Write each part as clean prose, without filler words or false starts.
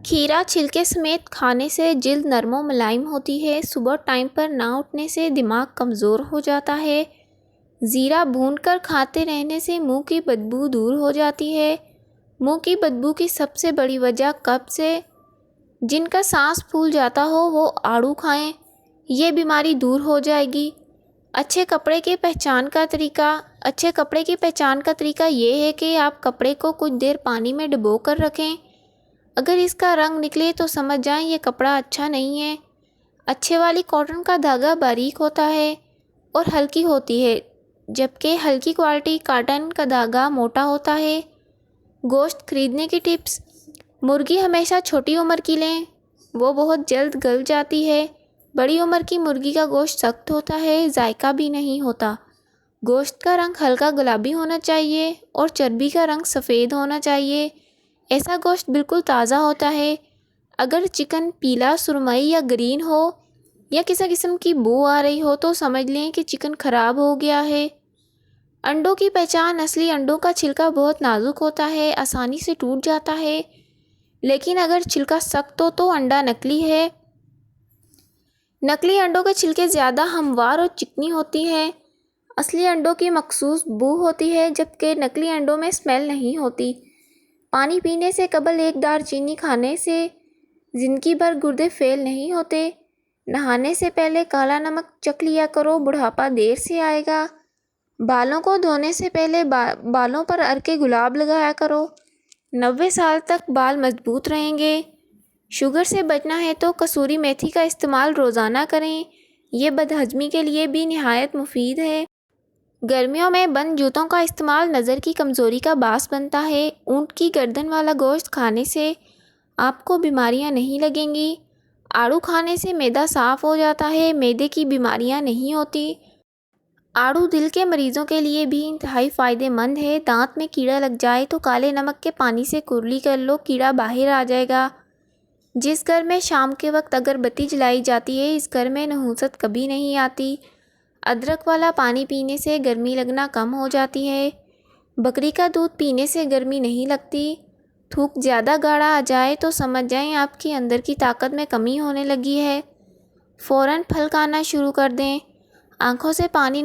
کھیرا چھلکے سمیت کھانے سے جلد نرم و ملائم ہوتی ہے۔ صبح ٹائم پر نہ اٹھنے سے دماغ کمزور ہو جاتا ہے۔ زیرہ بھون کر کھاتے رہنے سے منہ کی بدبو دور ہو جاتی ہے۔ منہ کی بدبو کی سب سے بڑی وجہ قبض ہے۔ جن کا سانس پھول جاتا ہو وہ آڑو کھائیں، یہ بیماری دور ہو جائے گی۔ اچھے کپڑے کی پہچان کا طریقہ یہ ہے کہ آپ کپڑے کو کچھ دیر پانی میں ڈبو کر رکھیں۔ اگر اس کا رنگ نکلے تو سمجھ جائیں یہ کپڑا اچھا نہیں ہے۔ اچھے والی کاٹن کا دھاگا باریک ہوتا ہے اور ہلکی ہوتی ہے، جبکہ ہلکی کوالٹی کاٹن کا دھاگا موٹا ہوتا ہے۔ گوشت خریدنے کی ٹپس: مرغی ہمیشہ چھوٹی عمر کی لیں، وہ بہت جلد گل جاتی ہے۔ بڑی عمر کی مرغی کا گوشت سخت ہوتا ہے، ذائقہ بھی نہیں ہوتا۔ گوشت کا رنگ ہلکا گلابی ہونا چاہیے اور چربی کا رنگ سفید ہونا چاہیے، ایسا گوشت بالکل تازہ ہوتا ہے۔ اگر چکن پیلا، سرمئی یا گرین ہو یا کسی قسم کی بو آ رہی ہو تو سمجھ لیں کہ چکن خراب ہو گیا ہے۔ انڈوں کی پہچان: اصلی انڈوں کا چھلکا بہت نازک ہوتا ہے، آسانی سے ٹوٹ جاتا ہے، لیکن اگر چھلکا سخت ہو تو انڈا نکلی ہے۔ نکلی انڈوں کے چھلکے زیادہ ہموار اور چکنی ہوتی ہے۔ اصلی انڈوں کی مخصوص بو ہوتی ہے، جبکہ نکلی انڈوں میں اسمیل نہیں ہوتی۔ پانی پینے سے قبل ایک دار چینی کھانے سے زندگی بھر گردے فیل نہیں ہوتے۔ نہانے سے پہلے کالا نمک چکھ لیا کرو، بڑھاپا دیر سے آئے گا۔ بالوں کو دھونے سے پہلے بالوں پر عرق گلاب لگایا کرو، 90 سال تک بال مضبوط رہیں گے۔ شوگر سے بچنا ہے تو کسوری میتھی کا استعمال روزانہ کریں، یہ بدہضمی کے لیے بھی نہایت مفید ہے۔ گرمیوں میں بند جوتوں کا استعمال نظر کی کمزوری کا باعث بنتا ہے۔ اونٹ کی گردن والا گوشت کھانے سے آپ کو بیماریاں نہیں لگیں گی۔ آڑو کھانے سے معدہ صاف ہو جاتا ہے، معدے کی بیماریاں نہیں ہوتی۔ آڑو دل کے مریضوں کے لیے بھی انتہائی فائدہ مند ہے۔ دانت میں کیڑا لگ جائے تو کالے نمک کے پانی سے کرلی کر لو، کیڑا باہر آ جائے گا۔ جس گھر میں شام کے وقت اگر بتی جلائی جاتی ہے، اس گھر میں نحوست کبھی نہیں آتی۔ ادرک والا پانی پینے سے گرمی لگنا کم ہو جاتی ہے۔ بکری کا دودھ پینے سے گرمی نہیں لگتی۔ تھوک زیادہ گاڑھا آ جائے تو سمجھ جائیں آپ کی اندر کی طاقت میں کمی ہونے لگی ہے۔ فوراً پھل کھانا شروع کر دیں۔ آنکھوں سے پانی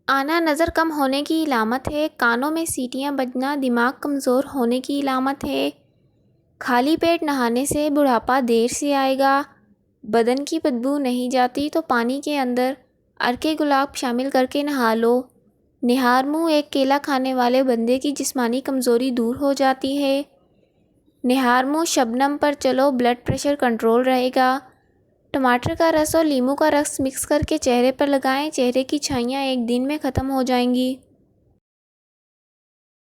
آنا نظر کم ہونے کی علامت ہے۔ کانوں میں سیٹیاں بجنا دماغ کمزور ہونے کی علامت ہے۔ خالی پیٹ نہانے سے بڑھاپا دیر سے آئے گا۔ بدن کی بدبو نہیں جاتی تو پانی کے اندر عرق گلاب شامل کر کے نہا لو۔ نہار منہ ایک کیلا کھانے والے بندے کی جسمانی کمزوری دور ہو جاتی ہے۔ نہار منہ شبنم پر چلو، بلڈ پریشر کنٹرول رہے گا۔ ٹماٹر کا رس اور لیموں کا رس مکس کر کے چہرے پر لگائیں، چہرے کی چھائیاں ایک دن میں ختم ہو جائیں گی۔